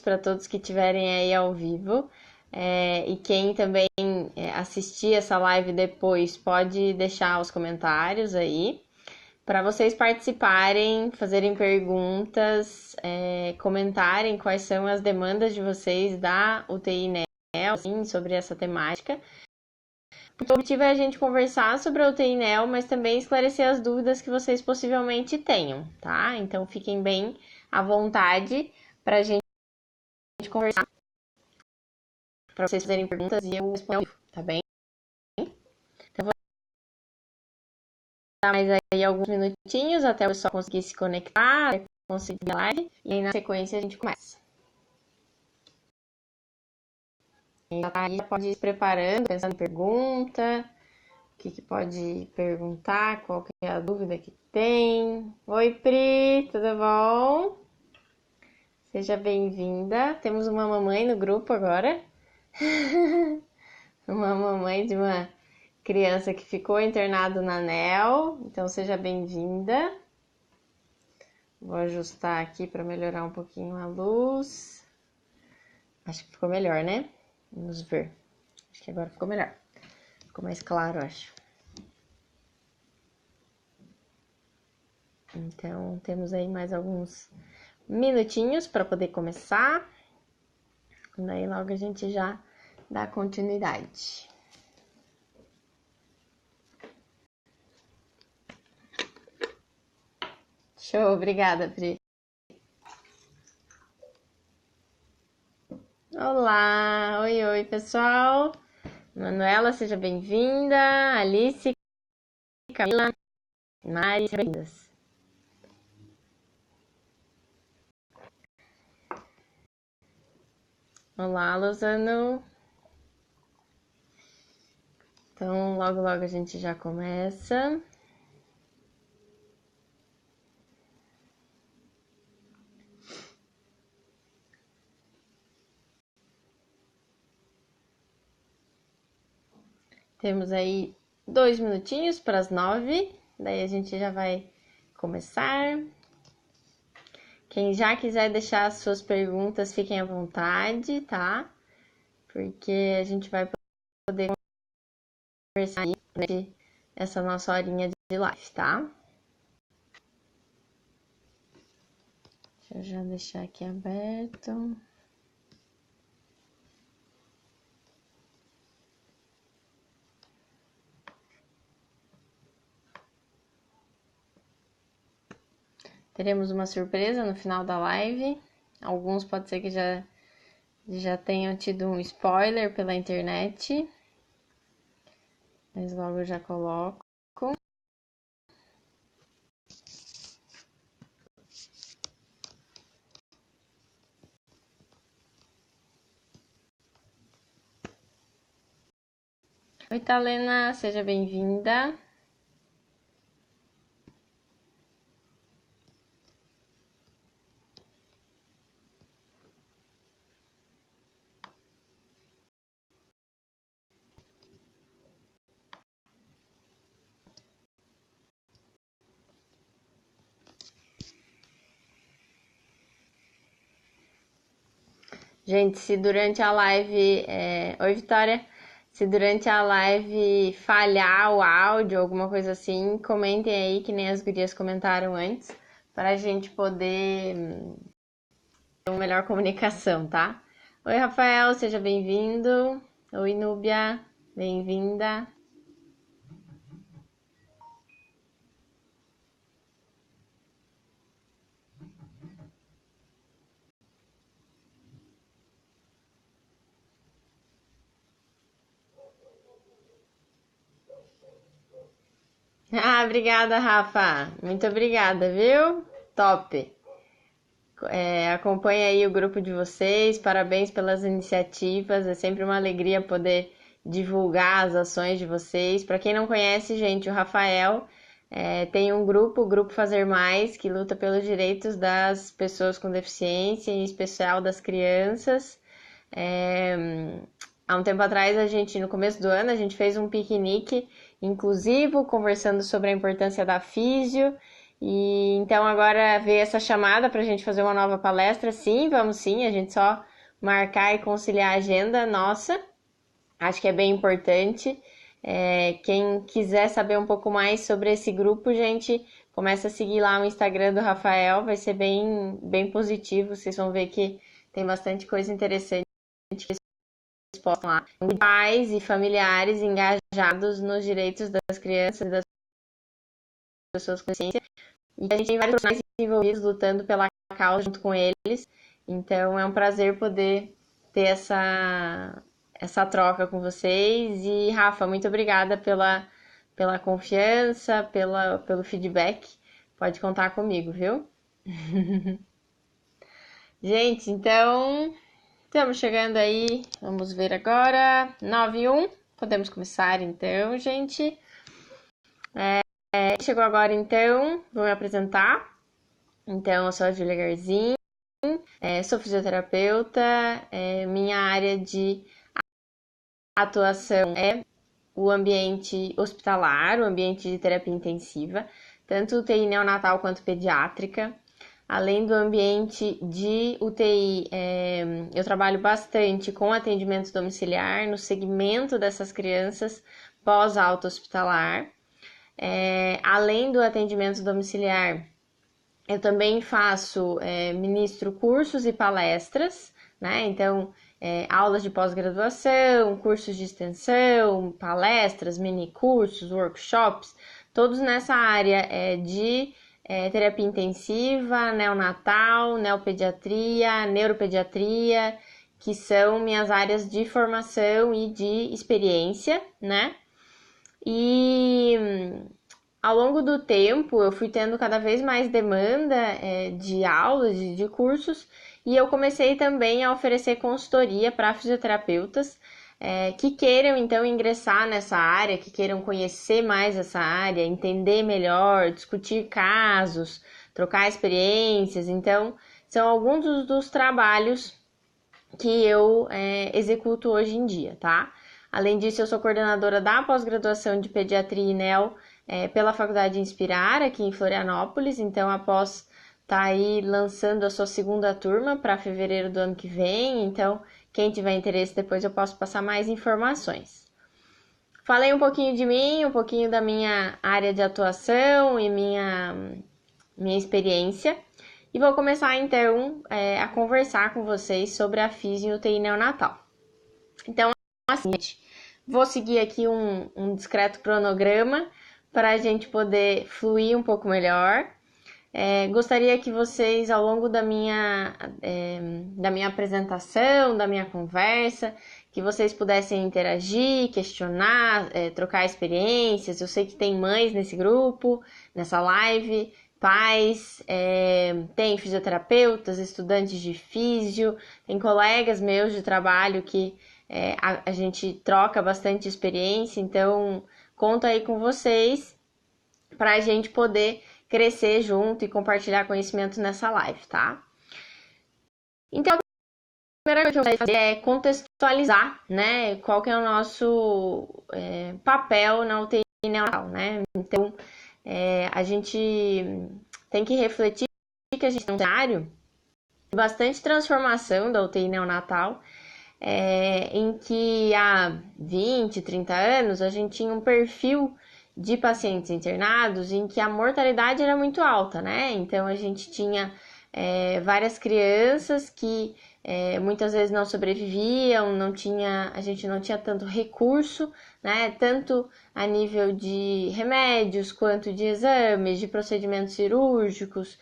para todos que estiverem aí ao vivo. E quem também assistir essa live depois pode deixar os comentários aí para vocês participarem, fazerem perguntas, comentarem quais são as demandas de vocês da UTI NEL, assim, sobre essa temática. O objetivo é a gente conversar sobre a UTI NEL, mas também esclarecer as dúvidas que vocês possivelmente tenham, tá? Então fiquem bem à vontade para a gente conversar, para vocês fazerem perguntas e eu respondo, tá bem? Então vou dar mais aí alguns minutinhos até o pessoal conseguir se conectar, até conseguir a live, e aí na sequência a gente começa. Quem já tá aí pode ir se preparando, pensando em pergunta, o que pode perguntar, qual que é a dúvida que tem. Oi, Pri, tudo bom? Seja bem-vinda. Temos uma mamãe no grupo agora. Uma mamãe de uma criança que ficou internado na NEL. Então, seja bem-vinda. Vou ajustar aqui para melhorar um pouquinho a luz. Acho que ficou melhor, né? Vamos ver. Acho que agora ficou melhor. Ficou mais claro, acho. Então, temos aí mais alguns minutinhos para poder começar. Daí logo a gente já dá continuidade. Show, obrigada, Pri. Olá, oi, pessoal. Manuela, seja bem-vinda. Alice, Camila, Mari, sejam bem-vindas. Olá, Lozano. Então, logo a gente já começa. Temos aí 2 minutinhos para as 9, daí a gente já vai começar. Quem já quiser deixar as suas perguntas, fiquem à vontade, tá? Porque a gente vai poder conversar aí durante essa nossa horinha de live, tá? Deixa eu já deixar aqui aberto. Teremos uma surpresa no final da live. Alguns pode ser que já tenham tido um spoiler pela internet. Mas logo eu já coloco. Oi, Thalena, seja bem-vinda. Gente, se durante a live... Oi, Vitória. Se durante a live falhar o áudio, alguma coisa assim, comentem aí, que nem as gurias comentaram antes, para a gente poder ter uma melhor comunicação, tá? Oi, Rafael, seja bem-vindo. Oi, Núbia, bem-vinda. Ah, obrigada, Rafa. Muito obrigada, viu? Top. Acompanhe aí o grupo de vocês. Parabéns pelas iniciativas. É sempre uma alegria poder divulgar as ações de vocês. Para quem não conhece, gente, o Rafael tem um grupo, o Grupo Fazer Mais, que luta pelos direitos das pessoas com deficiência, em especial das crianças. Há um tempo atrás, no começo do ano, a gente fez um piquenique inclusivo, conversando sobre a importância da físio, E então agora veio essa chamada para a gente fazer uma nova palestra. Sim, vamos sim, a gente só marcar e conciliar a agenda nossa. Acho que é bem importante. Quem quiser saber um pouco mais sobre esse grupo, gente, começa a seguir lá o Instagram do Rafael, vai ser bem, bem positivo. Vocês vão ver que tem bastante coisa interessante que eles postam lá. Pais e familiares engajados nos direitos das crianças e das pessoas com deficiência. E a gente tem vários profissionais envolvidos lutando pela causa junto com eles. Então é um prazer poder ter essa troca com vocês. E, Rafa, muito obrigada pela confiança, pelo feedback. Pode contar comigo, viu? Gente, então estamos chegando aí. Vamos ver agora. 9:01. Podemos começar então, gente. Chegou agora então, vou me apresentar. Então, eu sou a Júlia Garzin, sou fisioterapeuta, minha área de atuação é o ambiente hospitalar, o ambiente de terapia intensiva, tanto UTI neonatal quanto pediátrica. Além do ambiente de UTI, eu trabalho bastante com atendimento domiciliar no segmento dessas crianças pós-alta hospitalar. Além do atendimento domiciliar, eu também ministro cursos e palestras, né? Então, aulas de pós-graduação, cursos de extensão, palestras, mini cursos, workshops, todos nessa área de terapia intensiva, neonatal, neopediatria, neuropediatria, que são minhas áreas de formação e de experiência, né? E ao longo do tempo eu fui tendo cada vez mais demanda de aulas, de cursos, e eu comecei também a oferecer consultoria para fisioterapeutas que queiram então ingressar nessa área, que queiram conhecer mais essa área, entender melhor, discutir casos, trocar experiências. Então, são alguns dos trabalhos que eu executo hoje em dia, tá? Além disso, eu sou coordenadora da pós-graduação de Pediatria e NEO pela Faculdade Inspirar, aqui em Florianópolis. Então, após estar aí lançando a sua segunda turma para fevereiro do ano que vem. Então, quem tiver interesse, depois eu posso passar mais informações. Falei um pouquinho de mim, um pouquinho da minha área de atuação e minha experiência. E vou começar, então, a conversar com vocês sobre a fisio UTI neonatal. Então, assim, gente, vou seguir aqui um discreto cronograma para a gente poder fluir um pouco melhor. Gostaria que vocês, ao longo da minha apresentação, da minha conversa, que vocês pudessem interagir, questionar, trocar experiências. Eu sei que tem mães nesse grupo, nessa live, pais, tem fisioterapeutas, estudantes de físio, tem colegas meus de trabalho que a gente troca bastante experiência, então conto aí com vocês para a gente poder crescer junto e compartilhar conhecimento nessa live, tá? Então, a primeira coisa que eu vou fazer é contextualizar, né, qual que é o nosso papel na UTI neonatal, né? Então, a gente tem que refletir que a gente tem um cenário de bastante transformação da UTI neonatal, em que há 20, 30 anos a gente tinha um perfil de pacientes internados em que a mortalidade era muito alta, né? Então a gente tinha várias crianças que muitas vezes não sobreviviam, a gente não tinha tanto recurso, né? Tanto a nível de remédios, quanto de exames, de procedimentos cirúrgicos,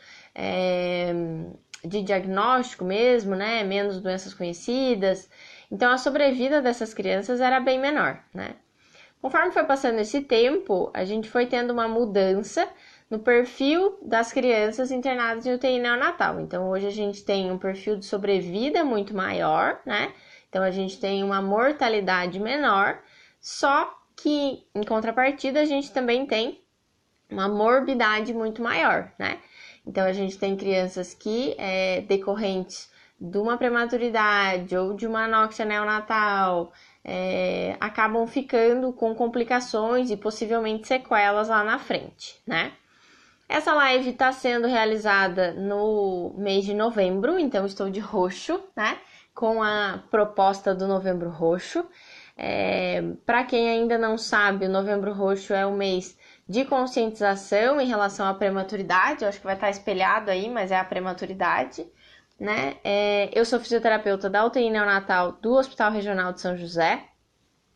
de diagnóstico mesmo, né? Menos doenças conhecidas. Então a sobrevida dessas crianças era bem menor, né? Conforme foi passando esse tempo, a gente foi tendo uma mudança no perfil das crianças internadas em UTI neonatal. Então, hoje a gente tem um perfil de sobrevida muito maior, né? Então, a gente tem uma mortalidade menor, só que, em contrapartida, a gente também tem uma morbidade muito maior, né? Então, a gente tem crianças que, decorrentes de uma prematuridade ou de uma anóxia neonatal, acabam ficando com complicações e possivelmente sequelas lá na frente, né? Essa live está sendo realizada no mês de novembro, então estou de roxo, né? Com a proposta do Novembro Roxo. Para quem ainda não sabe, o Novembro Roxo é o mês de conscientização em relação à prematuridade. Eu acho que vai estar espelhado aí, mas é a prematuridade, né? Eu sou fisioterapeuta da UTI neonatal do Hospital Regional de São José.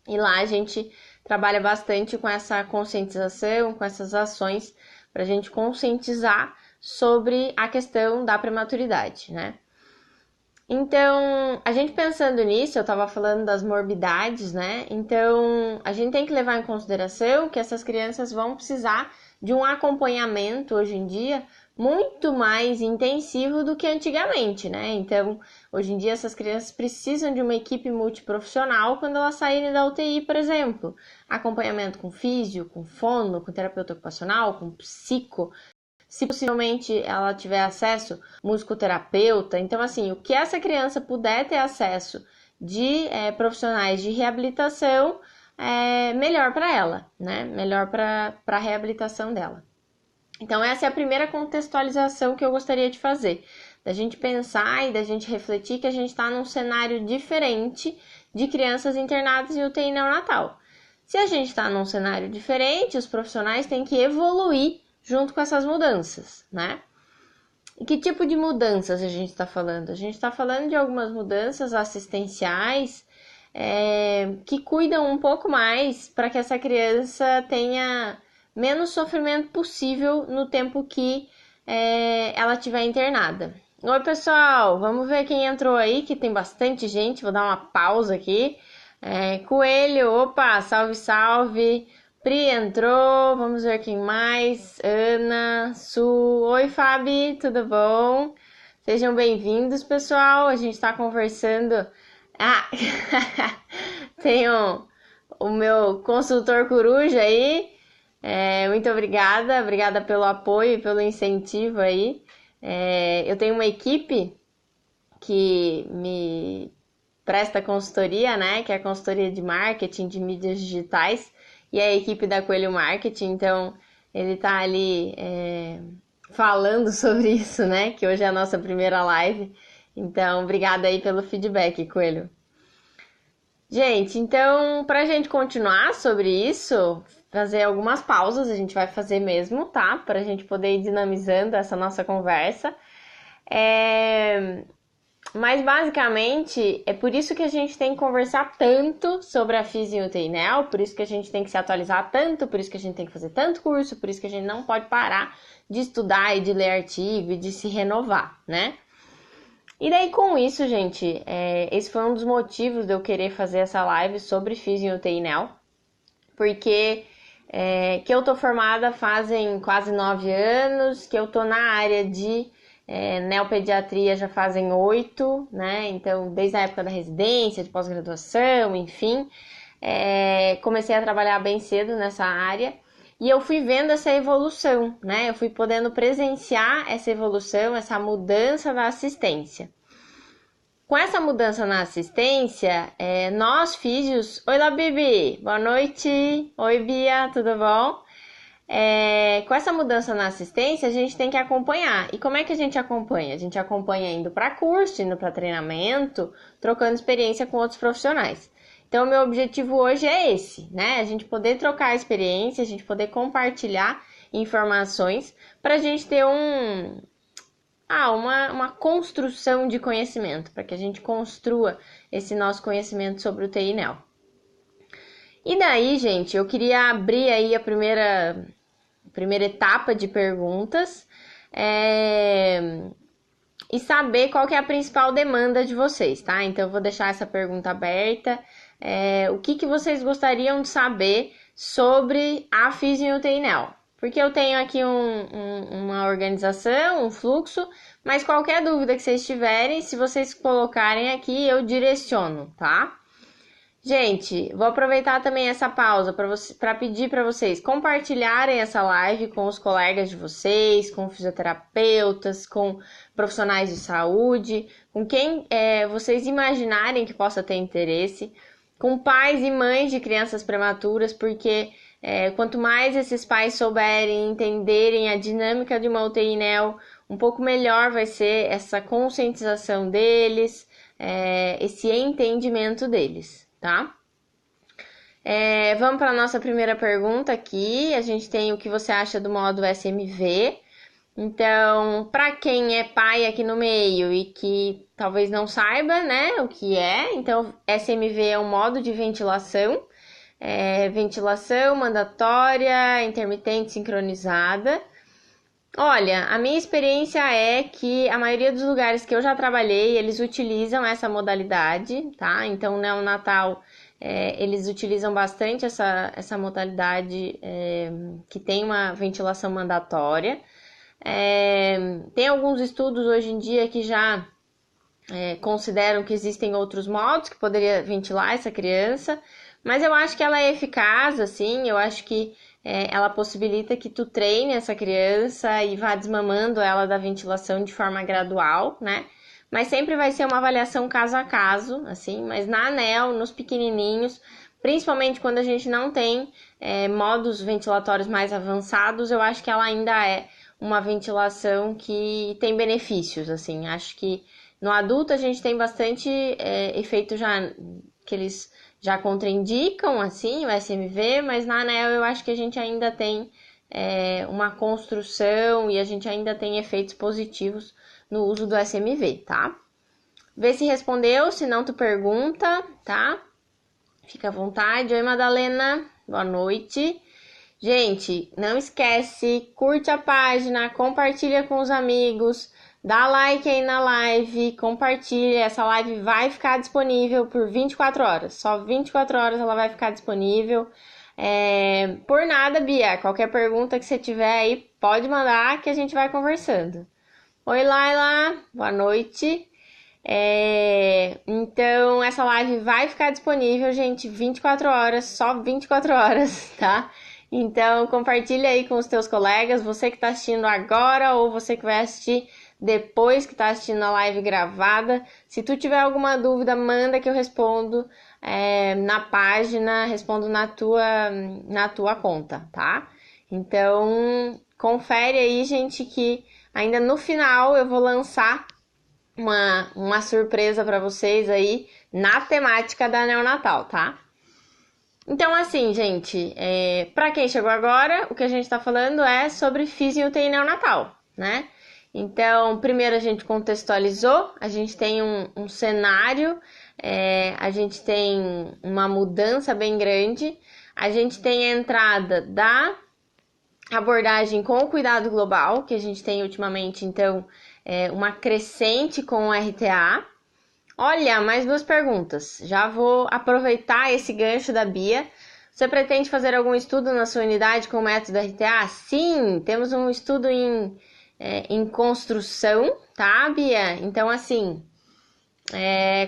E lá a gente trabalha bastante com essa conscientização, com essas ações para a gente conscientizar sobre a questão da prematuridade, né? Então, a gente pensando nisso, eu estava falando das morbidades, né? Então, a gente tem que levar em consideração que essas crianças vão precisar de um acompanhamento hoje em dia muito mais intensivo do que antigamente, né? Então, hoje em dia essas crianças precisam de uma equipe multiprofissional quando elas saírem da UTI, por exemplo. Acompanhamento com físio, com fono, com terapeuta ocupacional, com psico, se possivelmente ela tiver acesso, musicoterapeuta. Então, assim, o que essa criança puder ter acesso de profissionais de reabilitação, é melhor para ela, né? Melhor para a reabilitação dela. Então, essa é a primeira contextualização que eu gostaria de fazer, da gente pensar e da gente refletir que a gente está num cenário diferente de crianças internadas em UTI neonatal. Se a gente está num cenário diferente, os profissionais têm que evoluir junto com essas mudanças, né? E que tipo de mudanças a gente está falando? A gente está falando de algumas mudanças assistenciais que cuidam um pouco mais para que essa criança tenha menos sofrimento possível no tempo que ela estiver internada. Oi, pessoal! Vamos ver quem entrou aí, que tem bastante gente. Vou dar uma pausa aqui. Coelho, opa, salve, salve! Pri entrou, vamos ver quem mais. Ana, Su. Oi, Fabi, tudo bom? Sejam bem-vindos, pessoal. A gente está conversando. Tem o meu consultor coruja aí. Muito obrigada pelo apoio e pelo incentivo aí. Eu tenho uma equipe que me presta consultoria, né? Que é a consultoria de marketing, de mídias digitais. E a equipe da Coelho Marketing, então ele tá ali falando sobre isso, né? Que hoje é a nossa primeira live. Então, obrigada aí pelo feedback, Coelho. Gente, então, pra gente continuar sobre isso, fazer algumas pausas, a gente vai fazer mesmo, tá? Pra gente poder ir dinamizando essa nossa conversa. Mas basicamente é por isso que a gente tem que conversar tanto sobre a FIS em UTI Neo, por isso que a gente tem que se atualizar tanto, por isso que a gente tem que fazer tanto curso, por isso que a gente não pode parar de estudar e de ler artigo e de se renovar, né? E daí com isso, gente, esse foi um dos motivos de eu querer fazer essa live sobre FIS em UTI Neo, porque que eu tô formada fazem quase 9 anos, que eu tô na área de neopediatria já fazem 8, né? Então, desde a época da residência, de pós-graduação, enfim, comecei a trabalhar bem cedo nessa área e eu fui vendo essa evolução, né? Eu fui podendo presenciar essa evolução, essa mudança da assistência. Com essa mudança na assistência, nós físios... Oi, Labibi! Boa noite! Oi, Bia! Tudo bom? Com essa mudança na assistência, a gente tem que acompanhar. E como é que a gente acompanha? A gente acompanha indo para curso, indo para treinamento, trocando experiência com outros profissionais. Então, o meu objetivo hoje é esse, né? A gente poder trocar experiência, a gente poder compartilhar informações para a gente ter uma construção de conhecimento, para que a gente construa esse nosso conhecimento sobre o TI Neo. E daí, gente, eu queria abrir aí a primeira etapa de perguntas e saber qual que é a principal demanda de vocês, tá? Então, eu vou deixar essa pergunta aberta. O que vocês gostariam de saber sobre a FIS em UTI Neo? Porque eu tenho aqui uma organização, um fluxo, mas qualquer dúvida que vocês tiverem, se vocês colocarem aqui, eu direciono, tá? Gente, vou aproveitar também essa pausa para pedir para vocês compartilharem essa live com os colegas de vocês, com fisioterapeutas, com profissionais de saúde, com quem vocês imaginarem que possa ter interesse, com pais e mães de crianças prematuras, porque Quanto mais esses pais souberem, entenderem a dinâmica de uma UTI neo, um pouco melhor vai ser essa conscientização deles, esse entendimento deles, tá? Vamos para a nossa primeira pergunta aqui. A gente tem o que você acha do módulo SMV. Então, para quem é pai aqui no meio e que talvez não saiba, né, o que é, então SMV é um modo de ventilação, ventilação mandatória, intermitente sincronizada. Olha, a minha experiência é que a maioria dos lugares que eu já trabalhei, eles utilizam essa modalidade, tá? Então, neonatal, eles utilizam bastante essa modalidade que tem uma ventilação mandatória. Tem alguns estudos hoje em dia que já consideram que existem outros modos que poderia ventilar essa criança, mas eu acho que ela é eficaz, assim, eu acho que ela possibilita que tu treine essa criança e vá desmamando ela da ventilação de forma gradual, né? Mas sempre vai ser uma avaliação caso a caso, assim, mas na ANEL, nos pequenininhos, principalmente quando a gente não tem modos ventilatórios mais avançados, eu acho que ela ainda é uma ventilação que tem benefícios, assim, acho que no adulto a gente tem bastante efeito já que eles já contraindicam, assim, o SMV, mas na ANEL eu acho que a gente ainda tem uma construção e a gente ainda tem efeitos positivos no uso do SMV, tá? Vê se respondeu, se não tu pergunta, tá? Fica à vontade. Oi, Madalena, boa noite. Gente, não esquece, curte a página, compartilha com os amigos, dá like aí na live, compartilha. Essa live vai ficar disponível por 24 horas. Só 24 horas ela vai ficar disponível. Por nada, Bia. Qualquer pergunta que você tiver aí, pode mandar que a gente vai conversando. Oi, Laila. Boa noite. Então, essa live vai ficar disponível, gente, 24 horas, só 24 horas, tá? Então, compartilha aí com os teus colegas, você que está assistindo agora ou você que vai assistir depois que está assistindo a live gravada. Se tu tiver alguma dúvida, manda que eu respondo na página, respondo na tua conta, tá? Então, confere aí, gente, que ainda no final eu vou lançar uma surpresa para vocês aí na temática da neonatal, tá? Então, assim, gente, para quem chegou agora, o que a gente está falando é sobre FISO em UTI neonatal, né? Então, primeiro a gente contextualizou, a gente tem um cenário, a gente tem uma mudança bem grande, a gente tem a entrada da abordagem com o cuidado global, que a gente tem ultimamente, então, uma crescente com o RTA. Olha, mais 2 perguntas. Já vou aproveitar esse gancho da Bia. Você pretende fazer algum estudo na sua unidade com o método RTA? Sim, temos um estudo em construção, tá, Bia? Então, assim,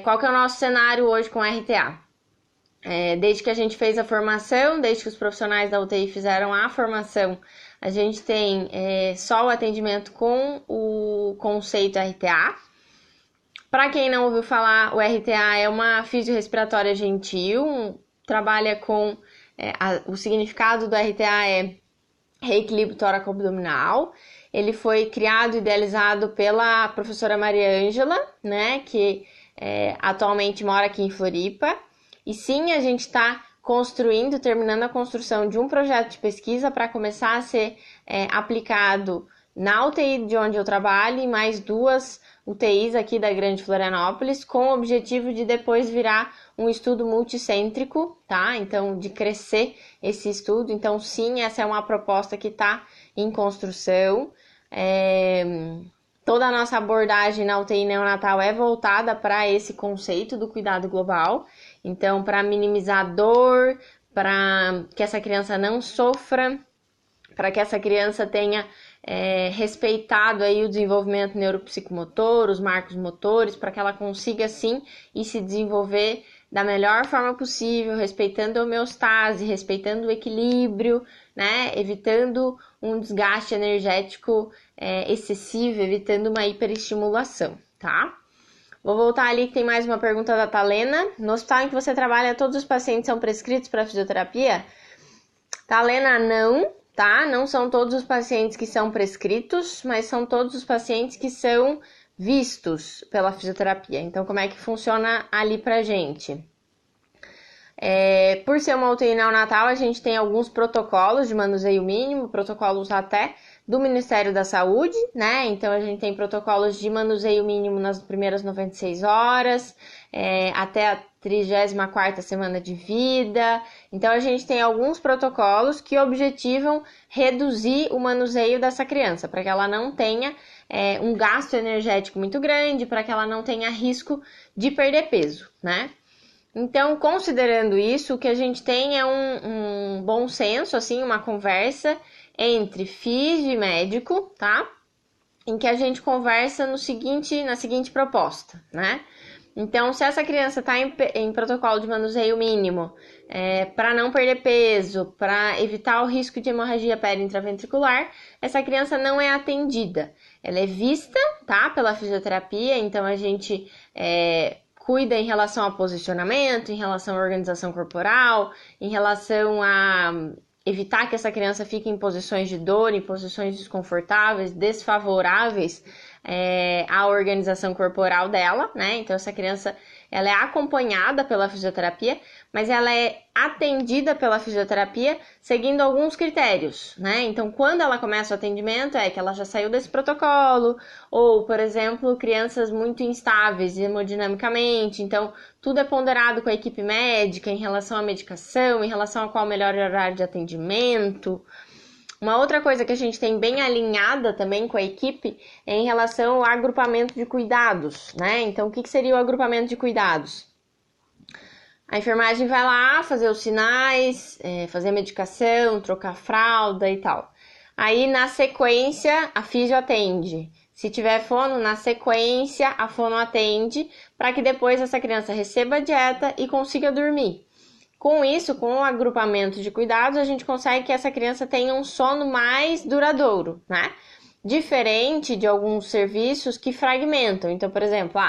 qual que é o nosso cenário hoje com o RTA? Desde que a gente fez a formação, desde que os profissionais da UTI fizeram a formação, a gente tem só o atendimento com o conceito RTA. Para quem não ouviu falar, o RTA é uma fisiorrespiratória gentil, trabalha com o significado do RTA é reequilíbrio tóraco-abdominal. Ele foi criado e idealizado pela professora Maria Ângela, né, que atualmente mora aqui em Floripa. E sim, a gente está terminando a construção de um projeto de pesquisa para começar a ser aplicado na UTI de onde eu trabalho e mais 2 UTIs aqui da Grande Florianópolis, com o objetivo de depois virar um estudo multicêntrico, tá? Então, de crescer esse estudo. Então, sim, essa é uma proposta que está em construção. Toda a nossa abordagem na UTI neonatal é voltada para esse conceito do cuidado global. Então, para minimizar a dor, para que essa criança não sofra, para que essa criança tenha respeitado aí o desenvolvimento neuropsicomotor, os marcos motores, para que ela consiga, sim, ir se desenvolver da melhor forma possível, respeitando a homeostase, respeitando o equilíbrio, né? Evitando um desgaste energético excessivo, evitando uma hiperestimulação, tá? Vou voltar ali que tem mais uma pergunta da Talena. No hospital em que você trabalha, todos os pacientes são prescritos para fisioterapia? Talena, não, tá? Não são todos os pacientes que são prescritos, mas são todos os pacientes que são vistos pela fisioterapia. Então, como é que funciona ali pra gente? Por ser uma UTI neonatal, a gente tem alguns protocolos de manuseio mínimo, protocolos até do Ministério da Saúde, né? Então, a gente tem protocolos de manuseio mínimo nas primeiras 96 horas, até a 34ª semana de vida. Então, a gente tem alguns protocolos que objetivam reduzir o manuseio dessa criança, para que ela não tenha um gasto energético muito grande, para que ela não tenha risco de perder peso, né? Então, considerando isso, o que a gente tem é um bom senso, assim, uma conversa entre fisio e médico, tá? Em que a gente conversa na seguinte proposta, né? Então, se essa criança está em protocolo de manuseio mínimo, para não perder peso, para evitar o risco de hemorragia periintraventricular, essa criança não é atendida. Ela é vista, tá? Pela fisioterapia, então a gente cuida em relação ao posicionamento, em relação à organização corporal, em relação a evitar que essa criança fique em posições de dor, em posições desconfortáveis, desfavoráveis à organização corporal dela, né? Então, essa criança, ela é acompanhada pela fisioterapia, mas ela é atendida pela fisioterapia seguindo alguns critérios, né? Então, quando ela começa o atendimento, é que ela já saiu desse protocolo, ou, por exemplo, crianças muito instáveis hemodinamicamente, então, tudo é ponderado com a equipe médica em relação à medicação, em relação a qual o melhor horário de atendimento. Uma outra coisa que a gente tem bem alinhada também com a equipe é em relação ao agrupamento de cuidados, né? Então, o que seria o agrupamento de cuidados? A enfermagem vai lá fazer os sinais, fazer a medicação, trocar fralda e tal. Aí, na sequência, a fisio atende. Se tiver fono, na sequência, a fono atende, para que depois essa criança receba a dieta e consiga dormir. Com isso, com o agrupamento de cuidados, a gente consegue que essa criança tenha um sono mais duradouro, né? Diferente de alguns serviços que fragmentam. Então, por exemplo,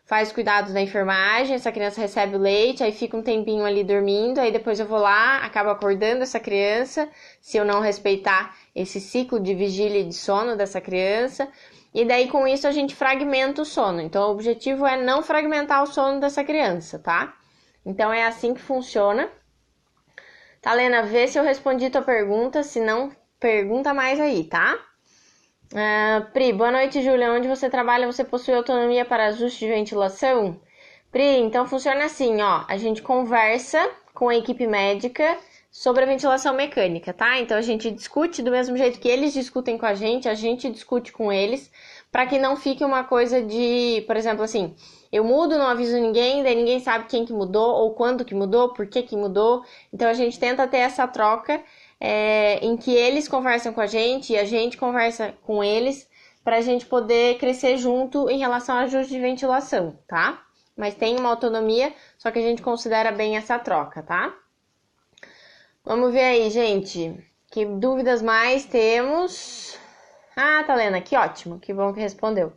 faz cuidados da enfermagem, essa criança recebe o leite, aí fica um tempinho ali dormindo, aí depois eu vou lá, acabo acordando essa criança, se eu não respeitar esse ciclo de vigília e de sono dessa criança. E daí, com isso, a gente fragmenta o sono. Então, o objetivo é não fragmentar o sono dessa criança, tá? Então, é assim que funciona. Talena, vê se eu respondi tua pergunta, se não, pergunta mais aí, tá? Pri, boa noite, Júlia. Onde você trabalha, você possui autonomia para ajuste de ventilação? Pri, então funciona assim, ó. A gente conversa com a equipe médica sobre a ventilação mecânica, tá? Então, a gente discute do mesmo jeito que eles discutem com a gente discute com eles, para que não fique uma coisa de, por exemplo, assim, eu mudo, não aviso ninguém, daí ninguém sabe quem que mudou, ou quando que mudou, por que que mudou. Então, a gente tenta ter essa troca em que eles conversam com a gente e a gente conversa com eles, para a gente poder crescer junto em relação ao ajuste de ventilação, tá? Mas tem uma autonomia, só que a gente considera bem essa troca, tá? Vamos ver aí, gente. Que dúvidas mais temos? Talena, que ótimo, que bom que respondeu.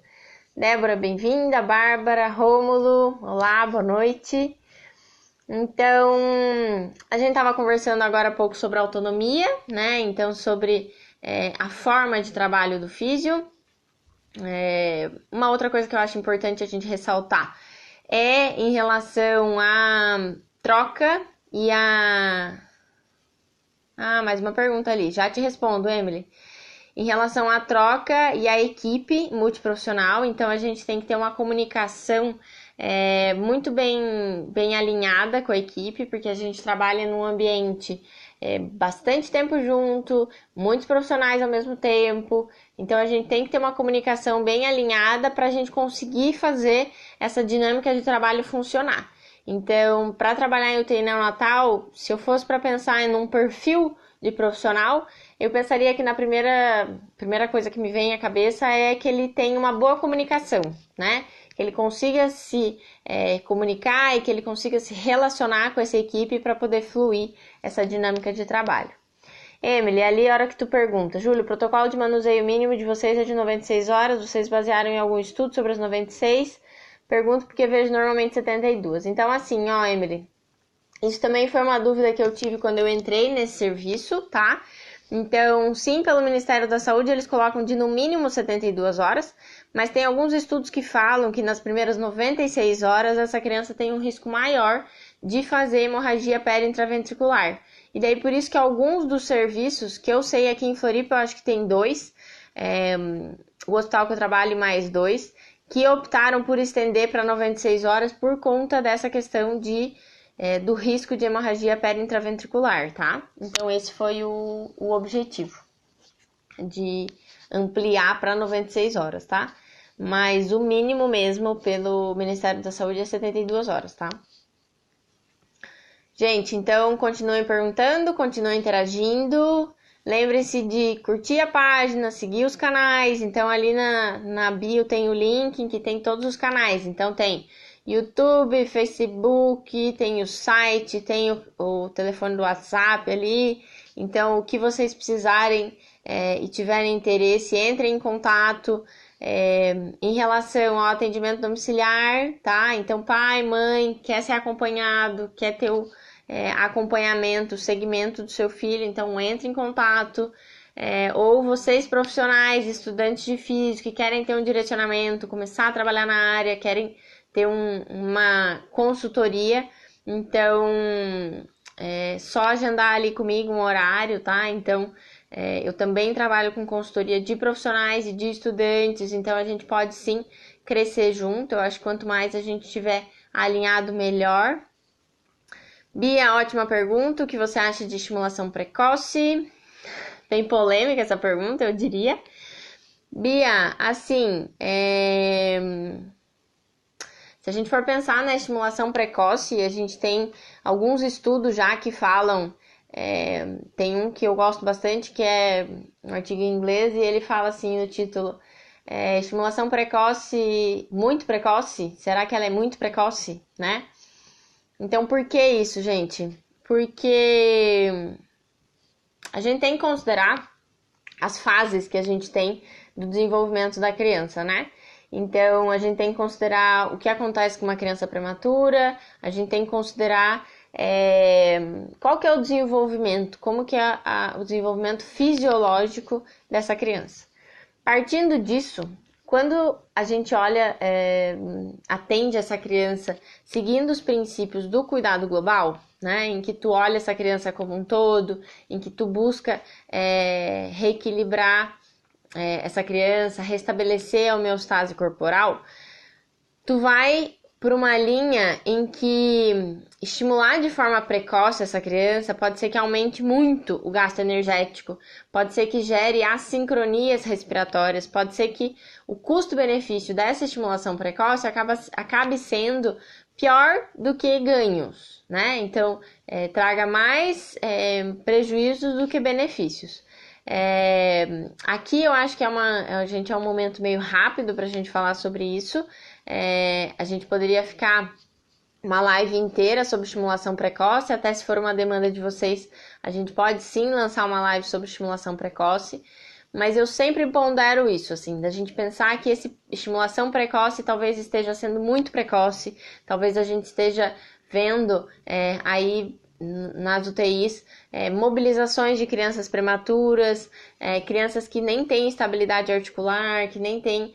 Débora, bem-vinda. Bárbara, Rômulo, olá, boa noite. Então, a gente estava conversando agora há pouco sobre autonomia, né? Então, sobre a forma de trabalho do físio. Uma outra coisa que eu acho importante a gente ressaltar é em relação à troca e mais uma pergunta ali. Já te respondo, Emily. Em relação à troca e à equipe multiprofissional, então a gente tem que ter uma comunicação muito bem alinhada com a equipe, porque a gente trabalha num ambiente bastante tempo junto, muitos profissionais ao mesmo tempo, então a gente tem que ter uma comunicação bem alinhada para a gente conseguir fazer essa dinâmica de trabalho funcionar. Então, para trabalhar em UTI neonatal, se eu fosse para pensar em um perfil de profissional, eu pensaria que na primeira coisa que me vem à cabeça é que ele tenha uma boa comunicação, né? Que ele consiga se comunicar e que ele consiga se relacionar com essa equipe para poder fluir essa dinâmica de trabalho. Emily, ali a hora que tu pergunta, Júlio, o protocolo de manuseio mínimo de vocês é de 96 horas, vocês basearam em algum estudo sobre as 96? Pergunto porque vejo normalmente 72. Então, assim, ó, Emily, Isso também foi uma dúvida que eu tive quando eu entrei nesse serviço, tá? Então, sim, pelo Ministério da Saúde, eles colocam de no mínimo 72 horas, mas tem alguns estudos que falam que nas primeiras 96 horas essa criança tem um risco maior de fazer hemorragia periintraventricular. E daí por isso que alguns dos serviços, que eu sei aqui em Floripa, eu acho que tem dois, o hospital que eu trabalho mais dois, que optaram por estender para 96 horas por conta dessa questão do risco de hemorragia periintraventricular, tá? Então esse foi o objetivo, de ampliar para 96 horas, tá? Mas o mínimo mesmo pelo Ministério da Saúde é 72 horas, tá? Gente, então continuem perguntando, continuem interagindo. Lembre-se de curtir a página, seguir os canais. Então ali na bio tem o link em que tem todos os canais. Então tem YouTube, Facebook, tem o site, tem o telefone do WhatsApp ali. Então o que vocês precisarem e tiverem interesse, entrem em contato. Em relação ao atendimento domiciliar, tá? Então pai, mãe, quer ser acompanhado, quer ter o acompanhamento, segmento do seu filho, então entre em contato. Ou vocês profissionais, estudantes de física, que querem ter um direcionamento, começar a trabalhar na área, querem ter uma consultoria, então só agendar ali comigo um horário, tá? Então eu também trabalho com consultoria de profissionais e de estudantes, então a gente pode sim crescer junto. Eu acho que quanto mais a gente estiver alinhado, melhor. Bia, ótima pergunta. O que você acha de estimulação precoce? Bem polêmica essa pergunta, eu diria. Bia, assim, se a gente for pensar na estimulação precoce, a gente tem alguns estudos já que falam, tem um que eu gosto bastante, que é um artigo em inglês, e ele fala assim no título, estimulação precoce, muito precoce? Será que ela é muito precoce, né? Então, por que isso, gente? Porque a gente tem que considerar as fases que a gente tem do desenvolvimento da criança, né? Então, a gente tem que considerar o que acontece com uma criança prematura, a gente tem que considerar qual que é o desenvolvimento, como que é o desenvolvimento fisiológico dessa criança. Partindo disso, quando a gente olha, atende essa criança seguindo os princípios do cuidado global, né, em que tu olha essa criança como um todo, em que tu busca reequilibrar essa criança, restabelecer a homeostase corporal, tu vai por uma linha em que estimular de forma precoce essa criança pode ser que aumente muito o gasto energético, pode ser que gere assincronias respiratórias, pode ser que o custo-benefício dessa estimulação precoce acabe sendo pior do que ganhos, né? Então, traga mais prejuízos do que benefícios. Aqui eu acho que é um momento meio rápido para a gente falar sobre isso. A gente poderia ficar uma live inteira sobre estimulação precoce, até se for uma demanda de vocês, a gente pode sim lançar uma live sobre estimulação precoce, mas eu sempre pondero isso, assim, da gente pensar que essa estimulação precoce talvez esteja sendo muito precoce, talvez a gente esteja vendo aí nas UTIs, mobilizações de crianças prematuras, crianças que nem têm estabilidade articular, que nem têm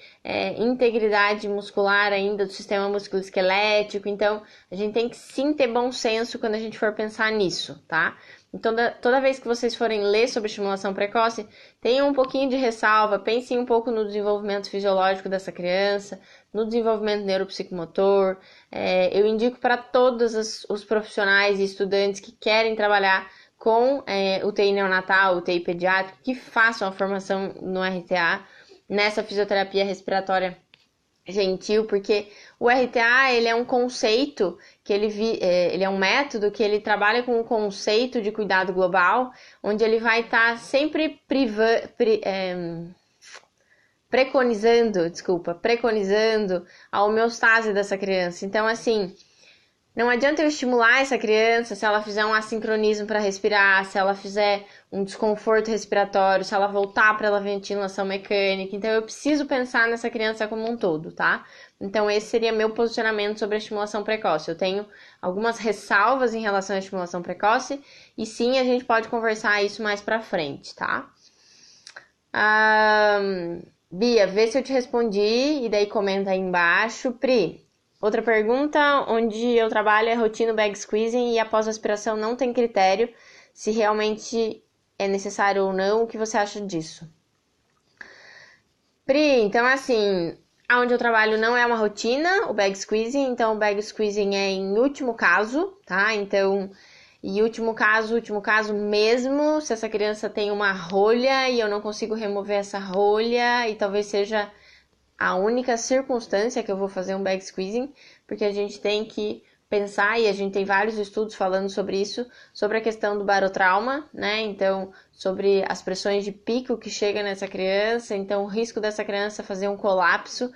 integridade muscular ainda do sistema musculoesquelético. Então, a gente tem que sim ter bom senso quando a gente for pensar nisso, tá? Então, toda vez que vocês forem ler sobre estimulação precoce, tenham um pouquinho de ressalva, pensem um pouco no desenvolvimento fisiológico dessa criança, no desenvolvimento neuropsicomotor. Eu indico para todos os profissionais e estudantes que querem trabalhar com UTI neonatal, UTI pediátrica, que façam a formação no RTA, nessa fisioterapia respiratória gentil, porque o RTA ele é um conceito que ele é um método que ele trabalha com o conceito de cuidado global, onde ele vai estar sempre preconizando a homeostase dessa criança. Então, assim, Não adianta eu estimular essa criança se ela fizer um assincronismo para respirar, se ela fizer um desconforto respiratório, se ela voltar para a ventilação mecânica. Então eu preciso pensar nessa criança como um todo, tá? Então esse seria meu posicionamento sobre a estimulação precoce. Eu tenho algumas ressalvas em relação à estimulação precoce e sim, a gente pode conversar isso mais para frente, tá? Bia, vê se eu te respondi e daí comenta aí embaixo. Pri, outra pergunta, onde eu trabalho é rotina bag squeezing e após a aspiração não tem critério se realmente é necessário ou não. O que você acha disso? Pri, então assim, onde eu trabalho não é uma rotina, o bag squeezing, então o bag squeezing é em último caso, tá? Então, e último caso mesmo, se essa criança tem uma rolha e eu não consigo remover essa rolha, e talvez seja a única circunstância que eu vou fazer um bag squeezing, porque a gente tem que pensar, e a gente tem vários estudos falando sobre isso, sobre a questão do barotrauma, né? Então, sobre as pressões de pico que chega nessa criança, então o risco dessa criança fazer um colapso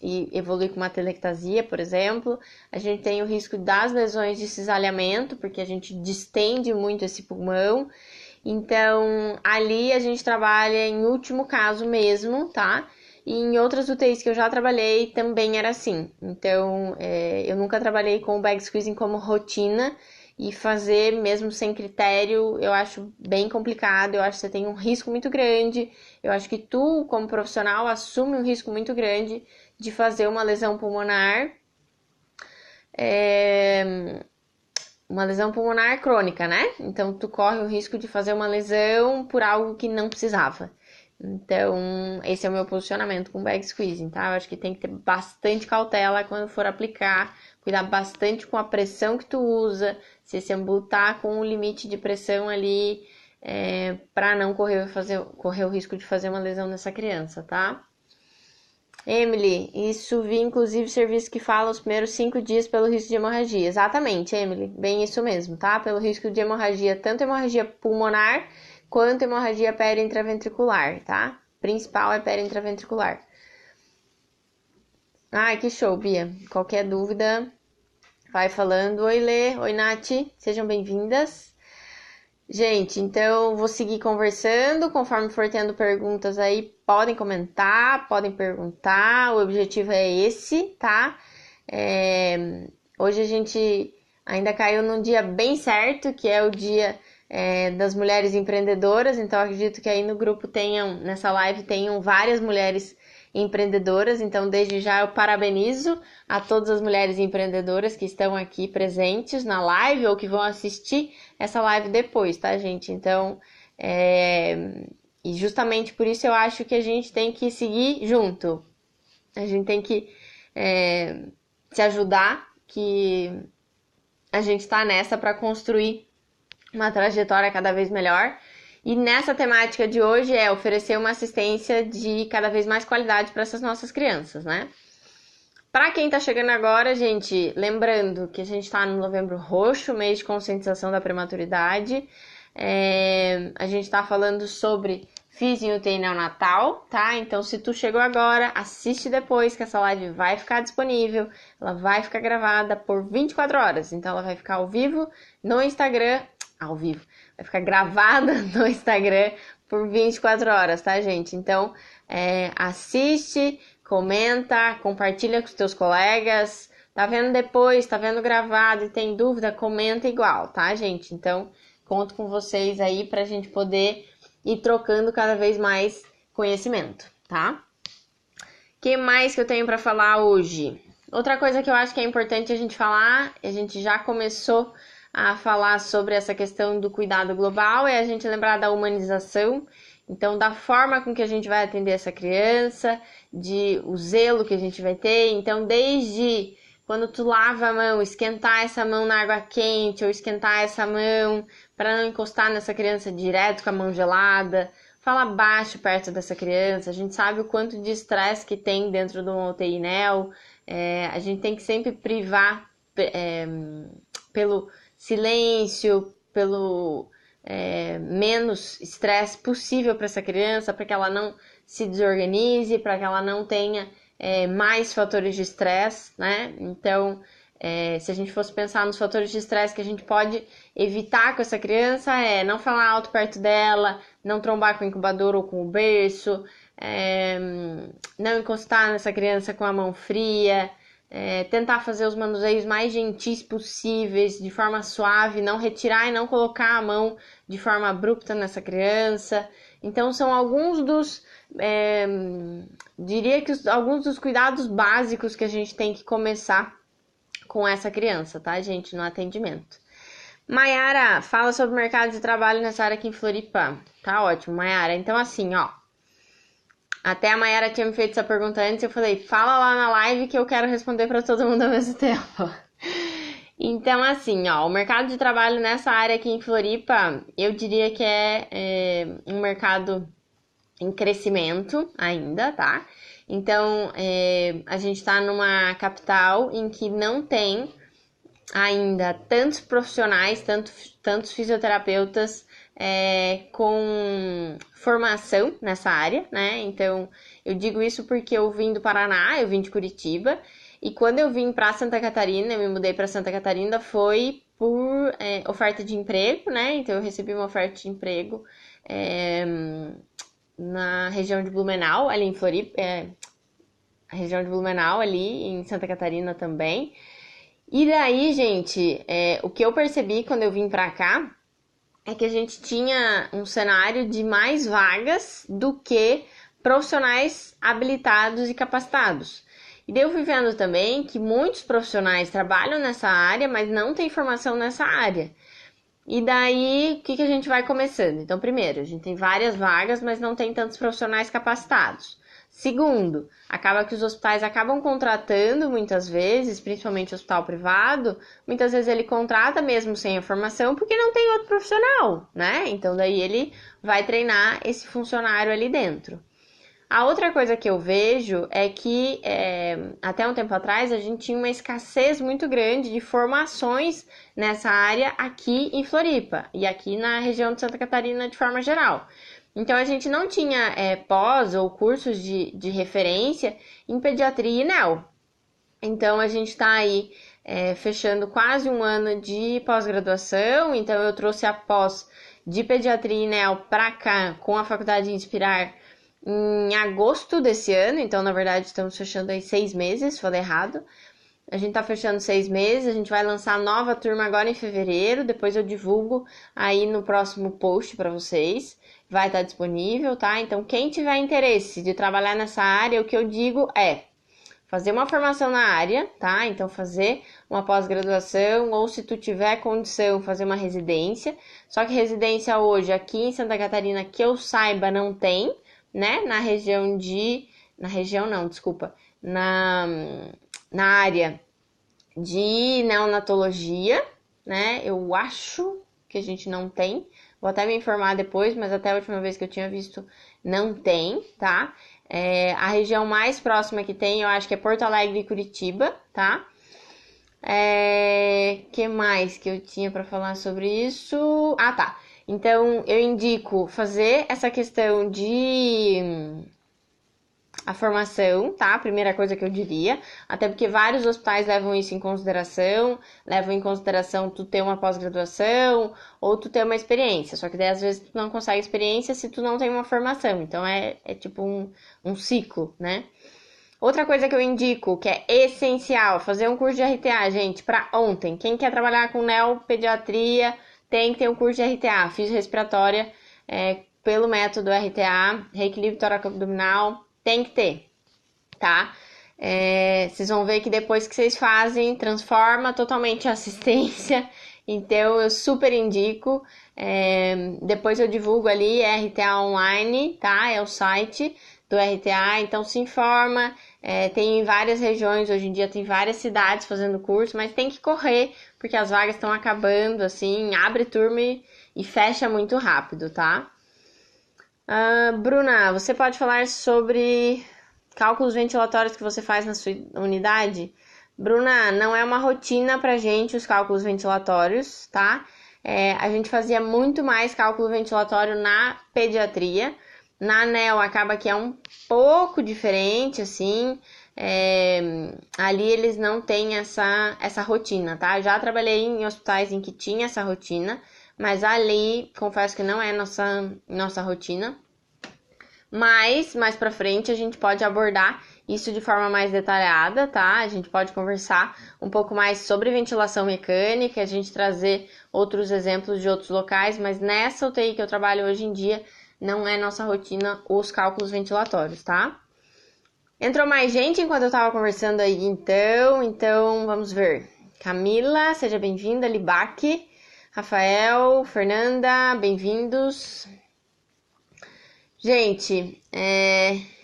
e evoluir com uma telectasia, por exemplo. A gente tem o risco das lesões de cisalhamento, porque a gente distende muito esse pulmão. Então, ali a gente trabalha em último caso mesmo, tá? E em outras UTIs que eu já trabalhei também era assim. Então, eu nunca trabalhei com o bag squeezing como rotina e fazer mesmo sem critério eu acho bem complicado. Eu acho que você tem um risco muito grande. Eu acho que tu, como profissional, assume um risco muito grande de fazer uma lesão pulmonar. Uma lesão pulmonar crônica, né? Então, tu corre o risco de fazer uma lesão por algo que não precisava. Então, esse é o meu posicionamento com bag squeezing, tá? Eu acho que tem que ter bastante cautela quando for aplicar, cuidar bastante com a pressão que tu usa, se esse ambu tá com o limite de pressão ali, para não correr o risco de fazer uma lesão nessa criança, tá? Emily, isso vi inclusive serviço que fala os primeiros 5 dias pelo risco de hemorragia. Exatamente, Emily, bem isso mesmo, tá? Pelo risco de hemorragia, tanto hemorragia pulmonar quanto hemorragia periintraventricular, tá? Principal é periintraventricular. Ai, que show, Bia. Qualquer dúvida, vai falando. Oi, Lê. Oi, Nath. Sejam bem-vindas. Gente, então vou seguir conversando. Conforme for tendo perguntas aí, podem comentar, podem perguntar. O objetivo é esse, tá? Hoje a gente ainda caiu num dia bem certo, que é o dia das mulheres empreendedoras. Então acredito que aí no grupo nessa live tenham várias mulheres empreendedoras. Então desde já eu parabenizo a todas as mulheres empreendedoras que estão aqui presentes na live ou que vão assistir essa live depois, tá, gente? Então, e justamente por isso eu acho que a gente tem que seguir junto. A gente tem que se ajudar, que a gente tá nessa para construir uma trajetória cada vez melhor. E nessa temática de hoje é oferecer uma assistência de cada vez mais qualidade para essas nossas crianças, né? Para quem tá chegando agora, gente, lembrando que a gente tá no Novembro Roxo, mês de conscientização da prematuridade. A gente tá falando sobre FIS em UTI neonatal, tá? Então, se tu chegou agora, assiste depois, que essa live vai ficar disponível. Ela vai ficar gravada por 24 horas. Então, ela vai ficar ao vivo no Instagram. Ao vivo. Vai ficar gravada no Instagram por 24 horas, tá, gente? Então, assiste, comenta, compartilha com os teus colegas. Tá vendo depois, tá vendo gravado e tem dúvida, comenta igual, tá, gente? Então, conto com vocês aí pra gente poder ir trocando cada vez mais conhecimento, tá? O que mais que eu tenho pra falar hoje? Outra coisa que eu acho que é importante a gente falar, a gente já começou a falar sobre essa questão do cuidado global, é a gente lembrar da humanização, então da forma com que a gente vai atender essa criança, o zelo que a gente vai ter. Então desde quando tu lava a mão, esquentar essa mão na água quente ou esquentar essa mão para não encostar nessa criança direto com a mão gelada, fala baixo perto dessa criança. A gente sabe o quanto de estresse que tem dentro de um UTI neo, a gente tem que sempre privar pelo silêncio, pelo menos estresse possível para essa criança, para que ela não se desorganize, para que ela não tenha mais fatores de estresse, né? Então, Se a gente fosse pensar nos fatores de estresse que a gente pode evitar com essa criança, não falar alto perto dela, não trombar com o incubador ou com o berço, não encostar nessa criança com a mão fria, tentar fazer os manuseios mais gentis possíveis, de forma suave, não retirar e não colocar a mão de forma abrupta nessa criança. Então, são alguns dos, diria que alguns dos cuidados básicos que a gente tem que começar com essa criança, tá, gente, no atendimento. Maiara, fala sobre o mercado de trabalho nessa área aqui em Floripa. Tá ótimo, Maiara. Então, assim, ó, até a Maiara tinha me feito essa pergunta antes, eu falei, fala lá na live que eu quero responder para todo mundo ao mesmo tempo. Então, assim, ó, o mercado de trabalho nessa área aqui em Floripa, eu diria que é um mercado em crescimento ainda, tá? Então, a gente está numa capital em que não tem ainda tantos profissionais, tantos fisioterapeutas com formação nessa área, né? Então, eu digo isso porque eu vim do Paraná, eu vim de Curitiba, e quando eu vim para Santa Catarina, eu me mudei para Santa Catarina, foi por oferta de emprego, né? Então, eu recebi uma oferta de emprego na região de Blumenau, ali em Floripa, a região de Blumenau, ali em Santa Catarina também. E daí, gente, o que eu percebi quando eu vim pra cá é que a gente tinha um cenário de mais vagas do que profissionais habilitados e capacitados. E daí eu fui vendo também que muitos profissionais trabalham nessa área, mas não têm formação nessa área. E daí, o que a gente vai começando? Então, primeiro, a gente tem várias vagas, mas não tem tantos profissionais capacitados. Segundo, acaba que os hospitais acabam contratando muitas vezes, principalmente hospital privado, muitas vezes ele contrata mesmo sem a formação, porque não tem outro profissional, né? Então, daí ele vai treinar esse funcionário ali dentro. A outra coisa que eu vejo é que até um tempo atrás a gente tinha uma escassez muito grande de formações nessa área aqui em Floripa e aqui na região de Santa Catarina de forma geral. Então a gente não tinha pós ou cursos de referência em pediatria e neo. Então a gente está aí fechando quase um ano de pós-graduação, então eu trouxe a pós de pediatria e neo para cá com a Faculdade Inspirar em agosto desse ano, então na verdade estamos fechando aí 6 meses, falei errado. A gente tá fechando 6 meses, a gente vai lançar a nova turma agora em fevereiro, depois eu divulgo aí no próximo post para vocês, vai estar disponível, tá? Então quem tiver interesse de trabalhar nessa área, o que eu digo é fazer uma formação na área, tá? Então fazer uma pós-graduação ou se tu tiver condição, fazer uma residência. Só que residência hoje aqui em Santa Catarina, que eu saiba, não tem, né? Na área de neonatologia, né? Eu acho que a gente não tem. Vou até me informar depois, mas até a última vez que eu tinha visto, não tem, tá? A região mais próxima que tem, eu acho que é Porto Alegre e Curitiba, tá? Que mais que eu tinha para falar sobre isso? Ah, tá. Então, eu indico fazer essa questão de a formação, tá? A primeira coisa que eu diria, até porque vários hospitais levam isso em consideração, levam em consideração tu ter uma pós-graduação ou tu ter uma experiência, só que daí às vezes tu não consegue experiência se tu não tem uma formação, então é tipo um ciclo, né? Outra coisa que eu indico, que é essencial, fazer um curso de RTA, gente, para ontem. Quem quer trabalhar com neopediatria tem que ter um curso de RTA, fisiorrespiratória, pelo método RTA, reequilíbrio toracoabdominal, tem que ter, tá? Vocês vão ver que depois que vocês fazem, transforma totalmente a assistência, então eu super indico. Depois eu divulgo ali, RTA Online, tá? É o site do RTA, então se informa, tem em várias regiões, hoje em dia tem várias cidades fazendo curso, mas tem que correr, porque as vagas estão acabando, assim, abre turma e fecha muito rápido, tá? Bruna, você pode falar sobre cálculos ventilatórios que você faz na sua unidade? Bruna, não é uma rotina pra gente os cálculos ventilatórios, tá? A gente fazia muito mais cálculo ventilatório na pediatria. Na neo acaba que é um pouco diferente, assim, ali eles não têm essa rotina, tá? Já trabalhei em hospitais em que tinha essa rotina, mas ali, confesso que não é nossa rotina. Mas, mais pra frente, a gente pode abordar isso de forma mais detalhada, tá? A gente pode conversar um pouco mais sobre ventilação mecânica, a gente trazer outros exemplos de outros locais, mas nessa UTI que eu trabalho hoje em dia, não é nossa rotina os cálculos ventilatórios, tá? Entrou mais gente enquanto eu tava conversando aí, então vamos ver. Camila, seja bem-vinda, Libaque, Rafael, Fernanda, bem-vindos. Gente,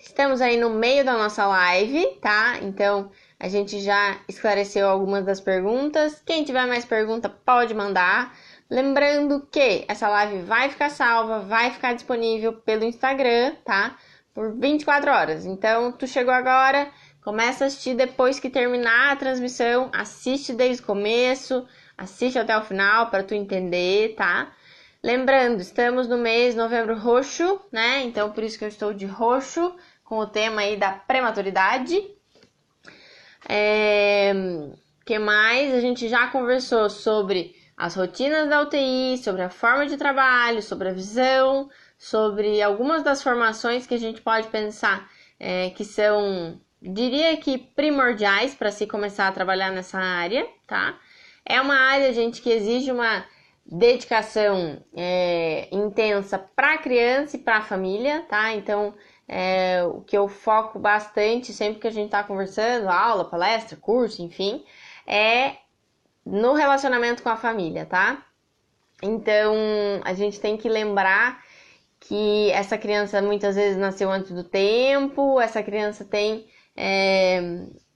estamos aí no meio da nossa live, tá? Então, a gente já esclareceu algumas das perguntas. Quem tiver mais pergunta, pode mandar. Lembrando que essa live vai ficar salva, vai ficar disponível pelo Instagram, tá? Por 24 horas. Então, tu chegou agora, começa a assistir depois que terminar a transmissão. Assiste desde o começo, assiste até o final para tu entender, tá? Lembrando, estamos no mês Novembro Roxo, né? Então, por isso que eu estou de roxo, com o tema aí da prematuridade. Que mais? A gente já conversou sobre as rotinas da UTI, sobre a forma de trabalho, sobre a visão, sobre algumas das formações que a gente pode pensar que são, diria que primordiais para se começar a trabalhar nessa área, tá? É uma área, gente, que exige uma dedicação intensa para a criança e para a família, tá? Então, o que eu foco bastante sempre que a gente está conversando, aula, palestra, curso, enfim, é no relacionamento com a família, tá? Então, a gente tem que lembrar que essa criança muitas vezes nasceu antes do tempo, essa criança tem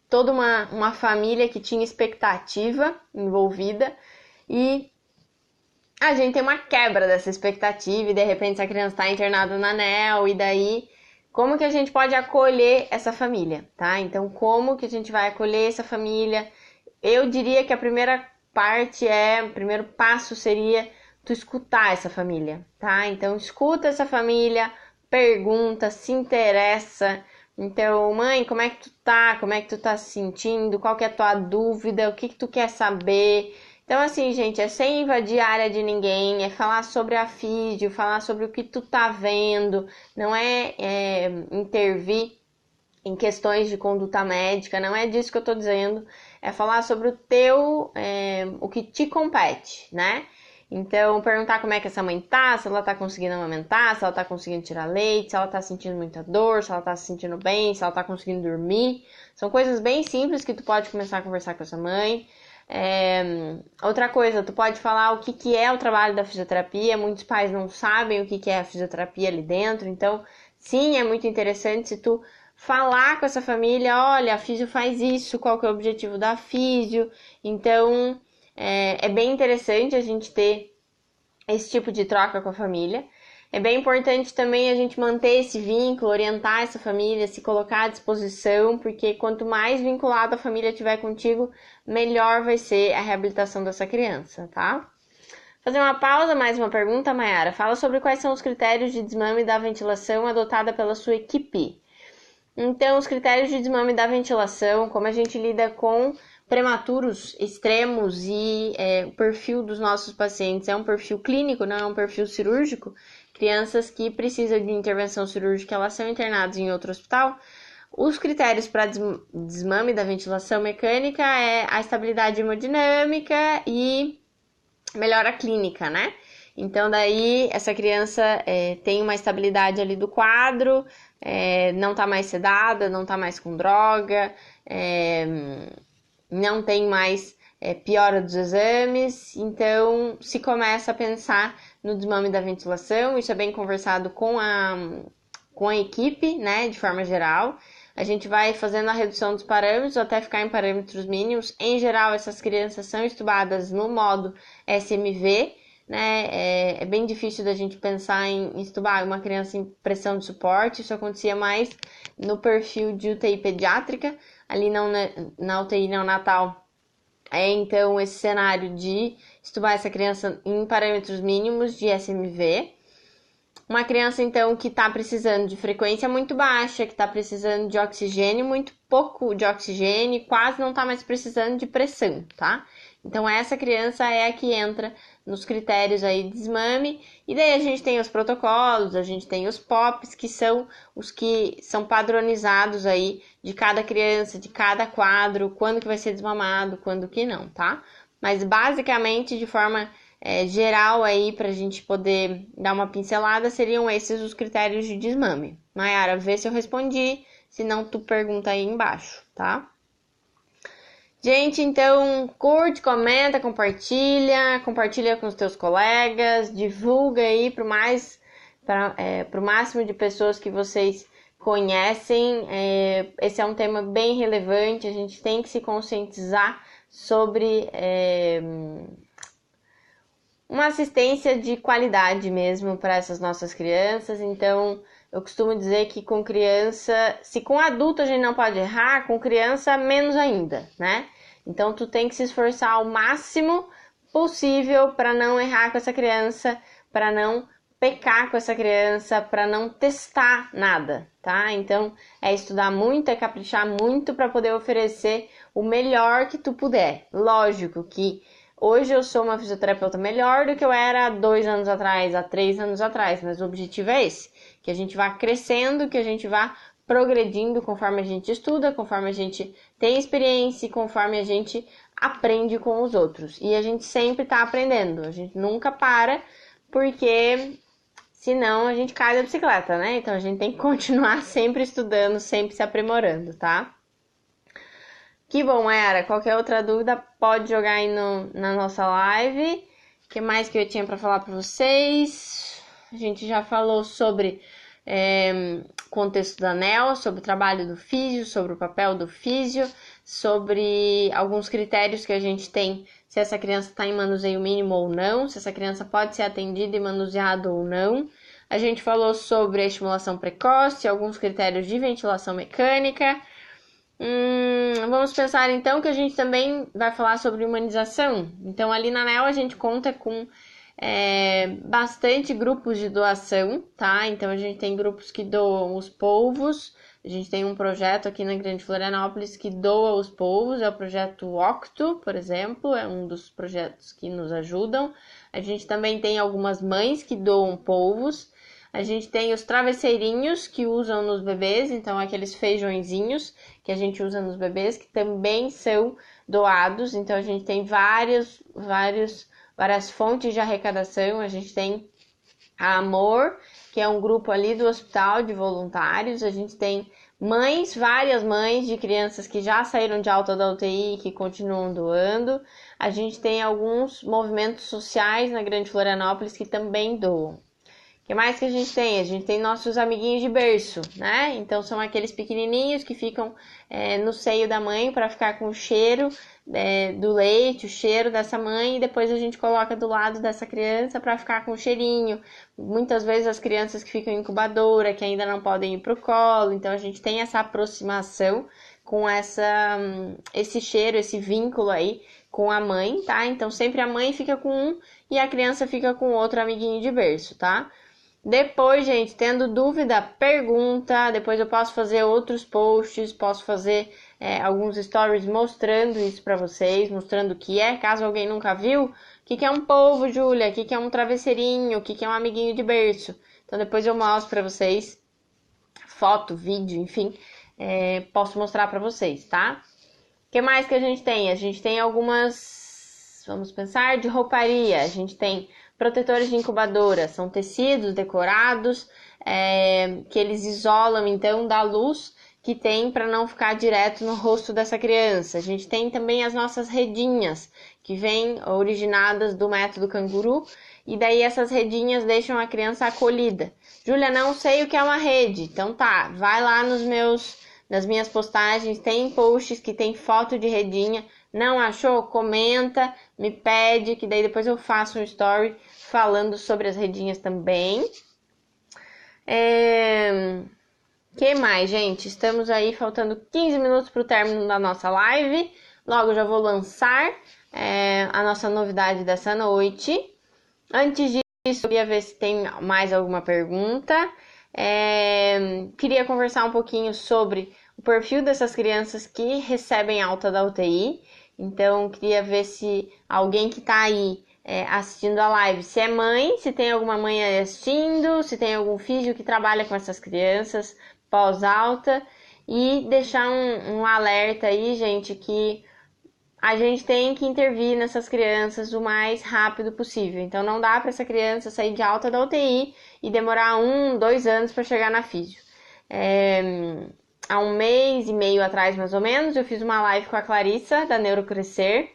toda uma família que tinha expectativa envolvida e a gente tem uma quebra dessa expectativa e de repente essa criança está internada na ANEL e daí como que a gente pode acolher essa família, tá? Então como que a gente vai acolher essa família? Eu diria que a primeira parte o primeiro passo seria tu escutar essa família, tá? Então escuta essa família, pergunta, se interessa. Então, mãe, como é que tu tá? Como é que tu tá se sentindo? Qual que é a tua dúvida? O que tu quer saber? Então, assim, gente, é sem invadir a área de ninguém, é falar sobre a físio, falar sobre o que tu tá vendo, não é intervir em questões de conduta médica, não é disso que eu tô dizendo, é falar sobre o que te compete, né? Então, perguntar como é que essa mãe tá, se ela tá conseguindo amamentar, se ela tá conseguindo tirar leite, se ela tá sentindo muita dor, se ela tá se sentindo bem, se ela tá conseguindo dormir. São coisas bem simples que tu pode começar a conversar com essa mãe. Outra coisa, tu pode falar o que é o trabalho da fisioterapia. Muitos pais não sabem o que é a fisioterapia ali dentro, então sim, é muito interessante se tu falar com essa família, olha, a físio faz isso, qual que é o objetivo da físio. Então é bem interessante a gente ter esse tipo de troca com a família. É bem importante também a gente manter esse vínculo, orientar essa família, se colocar à disposição, porque quanto mais vinculada a família tiver contigo, melhor vai ser a reabilitação dessa criança, tá? Fazer uma pausa, mais uma pergunta, Mayara. Fala sobre quais são os critérios de desmame da ventilação adotada pela sua equipe. Então, os critérios de desmame da ventilação, como a gente lida com prematuros extremos e o perfil dos nossos pacientes é um perfil clínico, não é um perfil cirúrgico. Crianças que precisam de intervenção cirúrgica, elas são internadas em outro hospital. Os critérios para desmame da ventilação mecânica é a estabilidade hemodinâmica e melhora clínica, né? Então, daí, essa criança tem uma estabilidade ali do quadro, não tá mais sedada, não tá mais com droga, não tem mais piora dos exames, então se começa a pensar no desmame da ventilação. Isso é bem conversado com a equipe, né, de forma geral. A gente vai fazendo a redução dos parâmetros até ficar em parâmetros mínimos. Em geral, essas crianças são estubadas no modo SMV, né? É bem difícil da gente pensar em estubar uma criança em pressão de suporte. Isso acontecia mais no perfil de UTI pediátrica, ali não na UTI neonatal. Então esse cenário de estubar essa criança em parâmetros mínimos de SMV. Uma criança, então, que está precisando de frequência muito baixa, que está precisando de oxigênio, muito pouco de oxigênio, quase não está mais precisando de pressão, tá? Então, essa criança é a que entra nos critérios aí de desmame. E daí a gente tem os protocolos, a gente tem os POPs, que são os que são padronizados aí de cada criança, de cada quadro, quando que vai ser desmamado, quando que não, tá? Mas basicamente, de forma geral aí para a gente poder dar uma pincelada, seriam esses os critérios de desmame. Mayara, vê se eu respondi, se não tu pergunta aí embaixo, tá? Gente, então curte, comenta, compartilha com os teus colegas, divulga aí para o máximo de pessoas que vocês conhecem. Esse é um tema bem relevante, a gente tem que se conscientizar sobre uma assistência de qualidade mesmo para essas nossas crianças. Então, eu costumo dizer que com criança, se com adulto a gente não pode errar, com criança menos ainda, né? Então, tu tem que se esforçar ao máximo possível para não errar com essa criança, para não pecar com essa criança, para não testar nada, tá? Então, é estudar muito, é caprichar muito para poder oferecer o melhor que tu puder. Lógico que hoje eu sou uma fisioterapeuta melhor do que eu era há 2 anos atrás, há 3 anos atrás, mas o objetivo é esse, que a gente vá crescendo, que a gente vá progredindo conforme a gente estuda, conforme a gente tem experiência e conforme a gente aprende com os outros. E a gente sempre está aprendendo, a gente nunca para, porque senão a gente cai da bicicleta, né? Então a gente tem que continuar sempre estudando, sempre se aprimorando, tá? Que bom, Mayara. Qualquer outra dúvida pode jogar aí na nossa live. O que mais que eu tinha para falar para vocês? A gente já falou sobre contexto da ANEL, sobre o trabalho do físio, sobre o papel do físio, sobre alguns critérios que a gente tem, se essa criança está em manuseio mínimo ou não, se essa criança pode ser atendida e manuseada ou não. A gente falou sobre a estimulação precoce, alguns critérios de ventilação mecânica. Vamos pensar então que a gente também vai falar sobre humanização. Então ali na ANEL a gente conta com bastante grupos de doação, tá? Então a gente tem grupos que doam os polvos, a gente tem um projeto aqui na Grande Florianópolis que doa os polvos, é o projeto Octo, por exemplo, é um dos projetos que nos ajudam. A gente também tem algumas mães que doam polvos. A gente tem os travesseirinhos que usam nos bebês, então aqueles feijõezinhos que a gente usa nos bebês, que também são doados. Então a gente tem várias fontes de arrecadação. A gente tem a Amor, que é um grupo ali do hospital de voluntários. A gente tem várias mães de crianças que já saíram de alta da UTI e que continuam doando. A gente tem alguns movimentos sociais na Grande Florianópolis que também doam. O que mais que a gente tem? A gente tem nossos amiguinhos de berço, né? Então são aqueles pequenininhos que ficam no seio da mãe para ficar com o cheiro do leite, o cheiro dessa mãe, e depois a gente coloca do lado dessa criança para ficar com o cheirinho. Muitas vezes as crianças que ficam em incubadora, que ainda não podem ir para o colo, então a gente tem essa aproximação com esse cheiro, esse vínculo aí com a mãe, tá? Então sempre a mãe fica com um e a criança fica com outro amiguinho de berço, tá? Depois, gente, tendo dúvida, pergunta. Depois eu posso fazer outros posts, posso fazer alguns stories mostrando isso pra vocês, mostrando o que é, caso alguém nunca viu. O que é um polvo, Júlia? O que é um travesseirinho? O que é um amiguinho de berço? Então depois eu mostro pra vocês, foto, vídeo, enfim, posso mostrar pra vocês, tá? O que mais que a gente tem? A gente tem algumas, vamos pensar, de rouparia. A gente tem protetores de incubadora, são tecidos decorados que eles isolam então da luz que tem para não ficar direto no rosto dessa criança. A gente tem também as nossas redinhas, que vêm originadas do método canguru, e daí essas redinhas deixam a criança acolhida. Júlia, não sei o que é uma rede. Então tá, vai lá nas minhas postagens, tem posts que tem foto de redinha. Não achou? Comenta, me pede, que daí depois eu faço um story falando sobre as redinhas também. Que mais, gente? Estamos aí faltando 15 minutos para o término da nossa live. Logo já vou lançar a nossa novidade dessa noite. Antes isso, eu queria ver se tem mais alguma pergunta. Queria conversar um pouquinho sobre o perfil dessas crianças que recebem alta da UTI. Então, queria ver se alguém que está aí assistindo a live, se é mãe, se tem alguma mãe aí assistindo, se tem algum filho que trabalha com essas crianças pós-alta, e deixar um alerta aí, gente, que a gente tem que intervir nessas crianças o mais rápido possível. Então, não dá para essa criança sair de alta da UTI e demorar 2 anos para chegar na físio. Há 1 mês e meio atrás, mais ou menos, eu fiz uma live com a Clarissa, da Neurocrescer,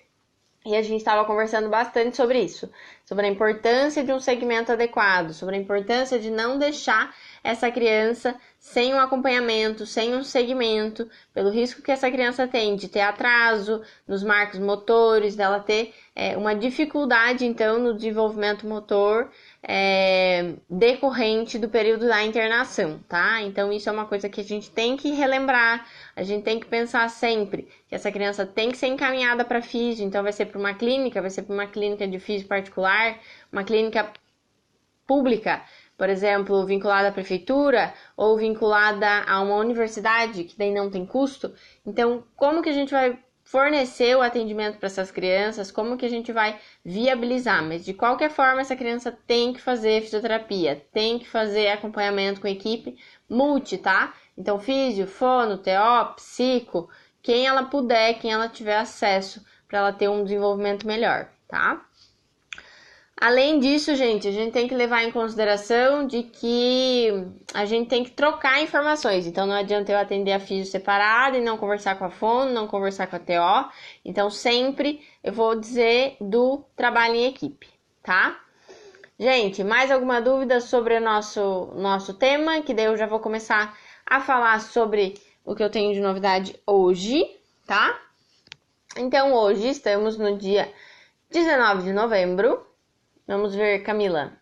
e a gente estava conversando bastante sobre isso, sobre a importância de um segmento adequado, sobre a importância de não deixar essa criança sem um acompanhamento, sem um segmento, pelo risco que essa criança tem de ter atraso nos marcos motores, dela ter uma dificuldade, então, no desenvolvimento motor decorrente do período da internação, tá? Então, isso é uma coisa que a gente tem que relembrar, a gente tem que pensar sempre que essa criança tem que ser encaminhada para físio, então vai ser para uma clínica, de físio particular, uma clínica pública, por exemplo, vinculada à prefeitura ou vinculada a uma universidade, que daí não tem custo. Então, como que a gente vai fornecer o atendimento para essas crianças? Como que a gente vai viabilizar? Mas, de qualquer forma, essa criança tem que fazer fisioterapia, tem que fazer acompanhamento com equipe multi, tá? Então, físio, fono, TO, psico, quem ela puder, quem ela tiver acesso, para ela ter um desenvolvimento melhor, tá? Além disso, gente, a gente tem que levar em consideração de que a gente tem que trocar informações. Então, não adianta eu atender a físio separada e não conversar com a fono, não conversar com a TO. Então, sempre eu vou dizer do trabalho em equipe, tá? Gente, mais alguma dúvida sobre o nosso tema? Que daí eu já vou começar a falar sobre o que eu tenho de novidade hoje, tá? Então, hoje estamos no dia 19 de novembro. Vamos ver, Camila.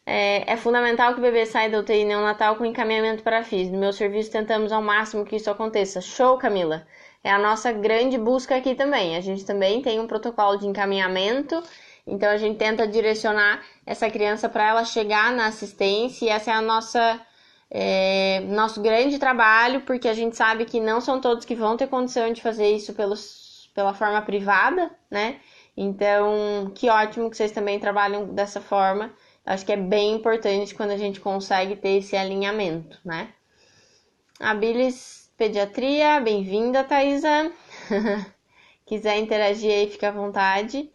É fundamental que o bebê saia da UTI neonatal com encaminhamento para a físio. No meu serviço, tentamos ao máximo que isso aconteça. Show, Camila! É a nossa grande busca aqui também. A gente também tem um protocolo de encaminhamento, então a gente tenta direcionar essa criança para ela chegar na assistência, e essa é a nosso grande trabalho, porque a gente sabe que não são todos que vão ter condição de fazer isso pela forma privada, né? Então, que ótimo que vocês também trabalham dessa forma. Acho que é bem importante quando a gente consegue ter esse alinhamento, né? A Bilis Pediatria, bem-vinda, Thaisa. Quiser interagir aí, fica à vontade.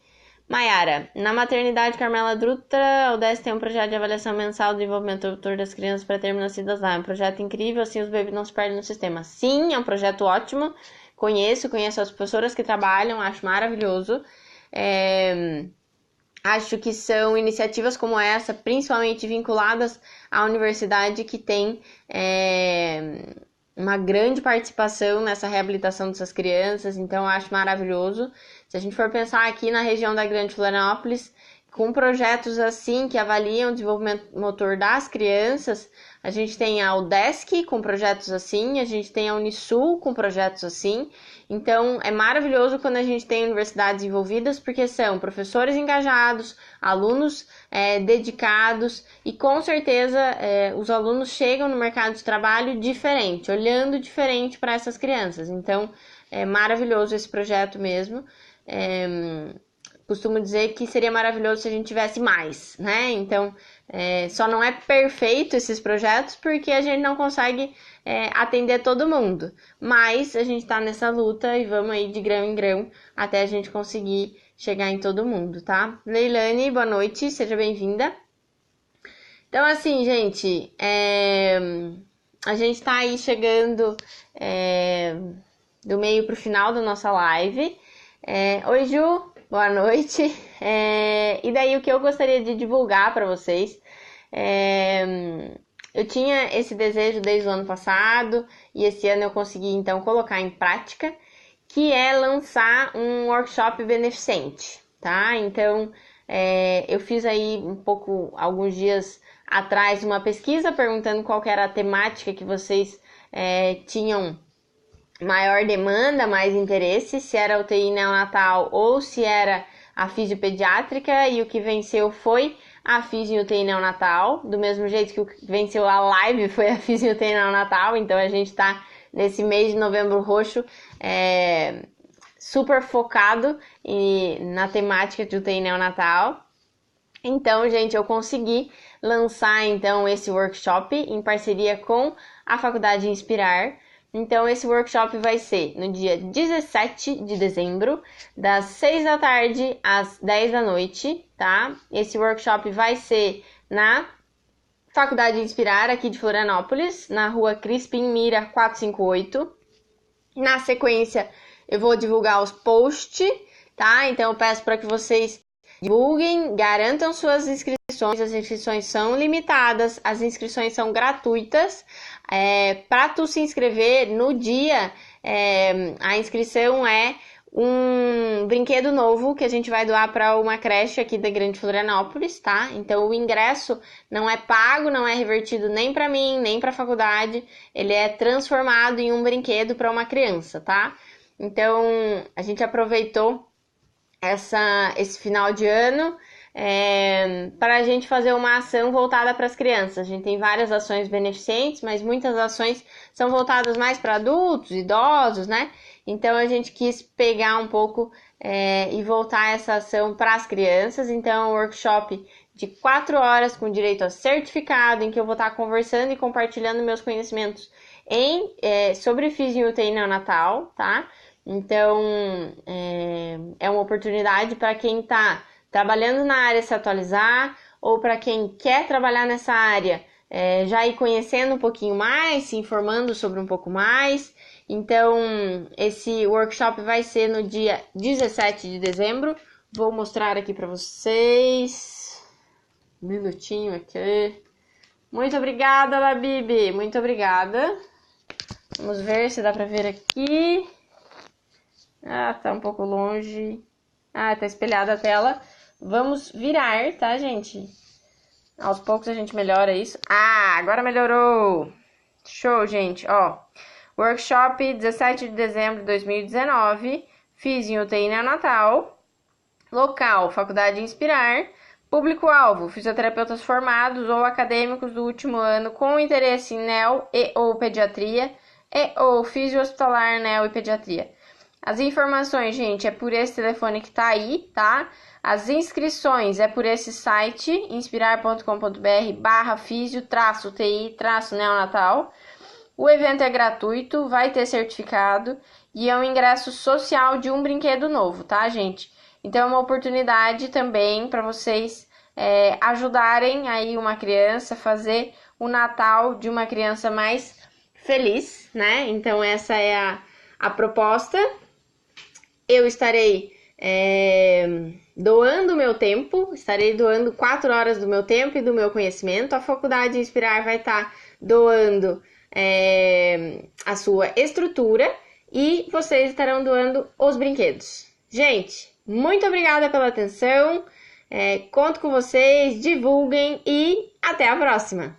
Maiara, na maternidade Carmela Dutra, a UDESC tem um projeto de avaliação mensal do desenvolvimento motor das crianças para termo nascidas lá. É um projeto incrível, assim os bebês não se perdem no sistema. Sim, é um projeto ótimo. Conheço as professoras que trabalham, acho maravilhoso. Acho que são iniciativas como essa, principalmente vinculadas à universidade, que tem uma grande participação nessa reabilitação dessas crianças, então acho maravilhoso. Se a gente for pensar aqui na região da Grande Florianópolis, com projetos assim que avaliam o desenvolvimento motor das crianças, a gente tem a UDESC com projetos assim, a gente tem a Unisul com projetos assim. Então, é maravilhoso quando a gente tem universidades envolvidas, porque são professores engajados, alunos dedicados, e com certeza os alunos chegam no mercado de trabalho diferente, olhando diferente para essas crianças. Então, é maravilhoso esse projeto mesmo. Costumo dizer que seria maravilhoso se a gente tivesse mais, né? Então, só não é perfeito esses projetos porque a gente não consegue atender todo mundo. Mas a gente tá nessa luta e vamos aí de grão em grão até a gente conseguir chegar em todo mundo, tá? Leilane, boa noite, seja bem-vinda. Então, assim, gente, a gente tá aí chegando do meio pro final da nossa live. Oi, Ju! Boa noite. E daí o que eu gostaria de divulgar para vocês, eu tinha esse desejo desde o ano passado e esse ano eu consegui então colocar em prática, que é lançar um workshop beneficente, tá? Então, eu fiz aí alguns dias atrás, uma pesquisa perguntando qual que era a temática que vocês tinham maior demanda, mais interesse, se era UTI neonatal ou se era a fisiopediátrica, e o que venceu foi a Fiz em UTI Neonatal, do mesmo jeito que o que venceu a live foi a Fiz em UTI Neonatal, então a gente tá nesse mês de Novembro Roxo super focado na temática de UTI Neonatal. Então, gente, eu consegui lançar então esse workshop em parceria com a Faculdade Inspirar. Então, esse workshop vai ser no dia 17 de dezembro, das 6 da tarde às 10 da noite, tá? Esse workshop vai ser na Faculdade Inspirar, aqui de Florianópolis, na rua Crispim Mira 458. Na sequência, eu vou divulgar os posts, tá? Então, eu peço para que vocês divulguem, garantam suas inscrições. As inscrições são limitadas, as inscrições são gratuitas. Para tu se inscrever no dia, a inscrição é um brinquedo novo que a gente vai doar para uma creche aqui da Grande Florianópolis, tá? Então o ingresso não é pago, não é revertido nem para mim, nem para a faculdade. Ele é transformado em um brinquedo para uma criança, tá? Então a gente aproveitou esse final de ano para a gente fazer uma ação voltada para as crianças. A gente tem várias ações beneficentes, mas muitas ações são voltadas mais para adultos, idosos, né? Então a gente quis pegar um pouco e voltar essa ação para as crianças. Então é um workshop de 4 horas com direito a certificado, em que eu vou estar conversando e compartilhando meus conhecimentos sobre Fiz em UTI Neonatal, tá? Então, é uma oportunidade para quem está trabalhando na área se atualizar, ou para quem quer trabalhar nessa área, já ir conhecendo um pouquinho mais, se informando sobre um pouco mais. Então, esse workshop vai ser no dia 17 de dezembro. Vou mostrar aqui para vocês. Um minutinho aqui. Muito obrigada, Labibi. Muito obrigada. Vamos ver se dá para ver aqui. Ah, tá um pouco longe. Ah, tá espelhada a tela. Vamos virar, tá, gente? Aos poucos a gente melhora isso. Ah, agora melhorou! Show, gente. Ó, workshop 17 de dezembro de 2019. Fiz em UTI Neonatal. Local, Faculdade Inspirar. Público-alvo, fisioterapeutas formados ou acadêmicos do último ano com interesse em neo e ou pediatria e ou fisio hospitalar, neo e pediatria. As informações, gente, é por esse telefone que tá aí, tá? As inscrições é por esse site, inspirar.com.br/fisio-UTI-neonatal. O evento é gratuito, vai ter certificado e é um ingresso social de um brinquedo novo, tá, gente? Então é uma oportunidade também para vocês ajudarem aí uma criança a fazer o Natal de uma criança mais feliz, né? Então essa é a proposta. Eu estarei doando meu tempo, estarei doando 4 horas do meu tempo e do meu conhecimento. A Faculdade Inspirar vai estar doando a sua estrutura e vocês estarão doando os brinquedos. Gente, muito obrigada pela atenção, conto com vocês, divulguem e até a próxima!